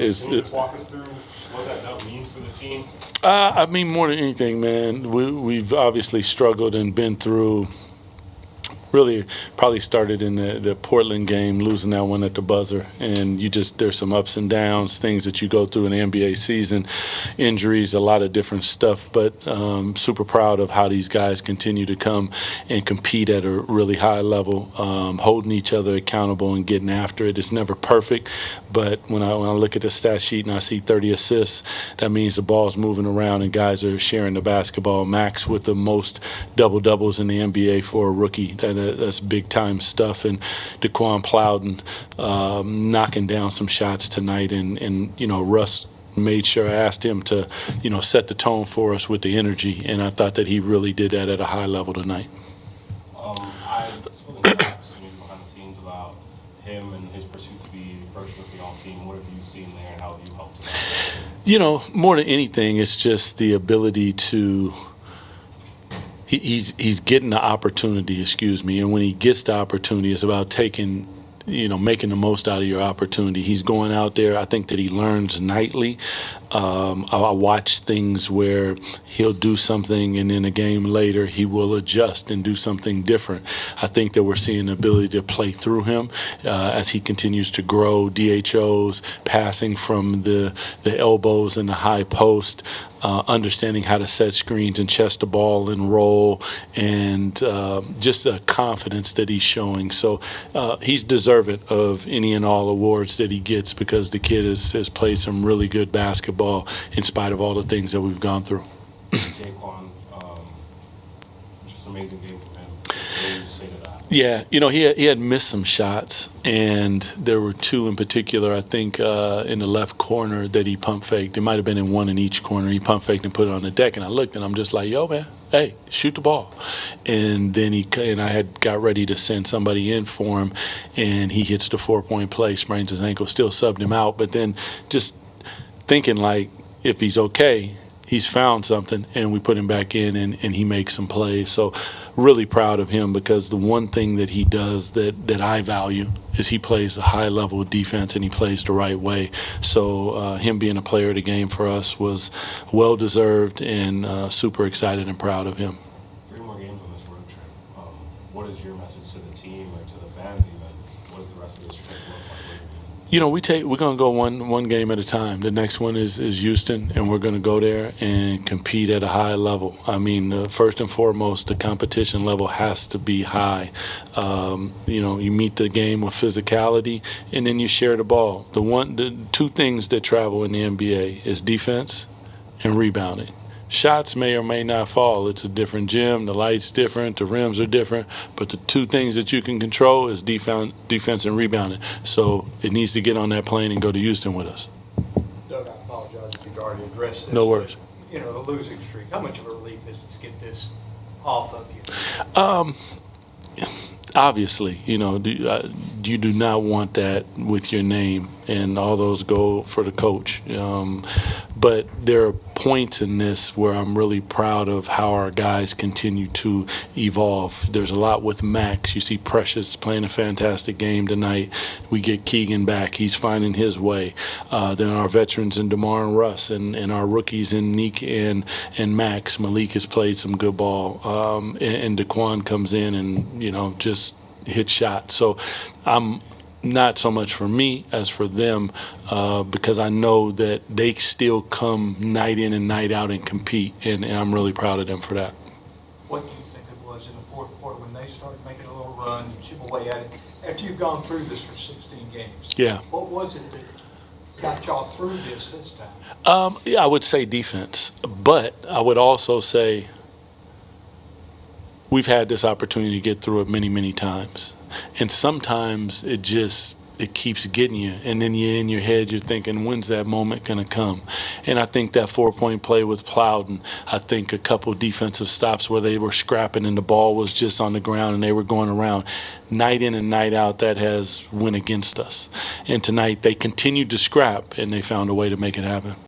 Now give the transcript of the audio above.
Can you just walk us through what that means for the team? I mean, more than anything, man, we've obviously struggled and been through. Really, probably started in the Portland game, losing that one at the buzzer, and there's some ups and downs, things that you go through in the NBA season, injuries, a lot of different stuff. But super proud of how these guys continue to come and compete at a really high level, holding each other accountable and getting after it. It's never perfect, but when I look at the stat sheet and I see 30 assists, that means the ball's moving around and guys are sharing the basketball. Max with the most double doubles in the NBA for a rookie. That's big time stuff. And Daquan Plowden knocking down some shots tonight. And Russ made sure I asked him to, set the tone for us with the energy. And I thought that he really did that at a high level tonight. I've spoken to Max behind the scenes about him and his pursuit to be first rookie all team. What have you seen there and how have you helped him? More than anything, it's just the ability to. He's getting the opportunity, and when he gets the opportunity, it's about making the most out of your opportunity. He's going out there. I think that he learns nightly. I watch things where he'll do something and then a game later he will adjust and do something different. I think that we're seeing the ability to play through him as he continues to grow. DHOs, passing from the elbows and the high post, understanding how to set screens and chest the ball and roll, and just the confidence that he's showing. So he's deserving of any and all awards that he gets because the kid has played some really good basketball in spite of all the things that we've gone through. Jaquan, just an amazing game from him. What do you say to that? Yeah, he had missed some shots, and there were two in particular, I think, in the left corner that he pump faked. It might have been in one in each corner. He pump faked and put it on the deck, and I looked, and I'm just like, yo, man, hey, shoot the ball. And then I had got ready to send somebody in for him, and he hits the 4-point play, sprains his ankle, still subbed him out, but then just thinking like if he's okay, he's found something, and we put him back in, and he makes some plays. So really proud of him because the one thing that he does that I value is he plays a high level of defense and he plays the right way. So him being a player of the game for us was well-deserved, and super excited and proud of him. 3 more games on this road trip. What is your message to the team or to the fans even? What does the rest of this trip look like? We're gonna go one game at a time. The next one is Houston, and we're gonna go there and compete at a high level. I mean, first and foremost, the competition level has to be high. You meet the game with physicality, and then you share the ball. The 2 things that travel in the NBA is defense and rebounding. Shots may or may not fall. It's a different gym. The light's different. The rims are different. But the 2 things that you can control is defense and rebounding. So it needs to get on that plane and go to Houston with us. Doug, I apologize if you've already addressed this. No worries. But, the losing streak, how much of a relief is it to get this off of you? Obviously, you do not want that with your name, and all those go for the coach. But there are points in this where I'm really proud of how our guys continue to evolve. There's a lot with Max. You see Precious playing a fantastic game tonight. We get Keegan back. He's finding his way. Then our veterans in DeMar and Russ, and our rookies in Neek and Max. Malik has played some good ball. And Daquan comes in and, just hit shots. So I'm not so much for me as for them because I know that they still come night in and night out and compete, and I'm really proud of them for that. What do you think it was in the fourth quarter when they started making a little run, you chip away at it, after you've gone through this for 16 games? Yeah. What was it that got y'all through this time? I would say defense, but I would also say we've had this opportunity to get through it many, many times. And sometimes it keeps getting you. And then you're in your head, you're thinking, when's that moment going to come? And I think that 4-point play with Plowden, I think a couple defensive stops where they were scrapping and the ball was just on the ground and they were going around. Night in and night out, that has went against us. And tonight they continued to scrap and they found a way to make it happen.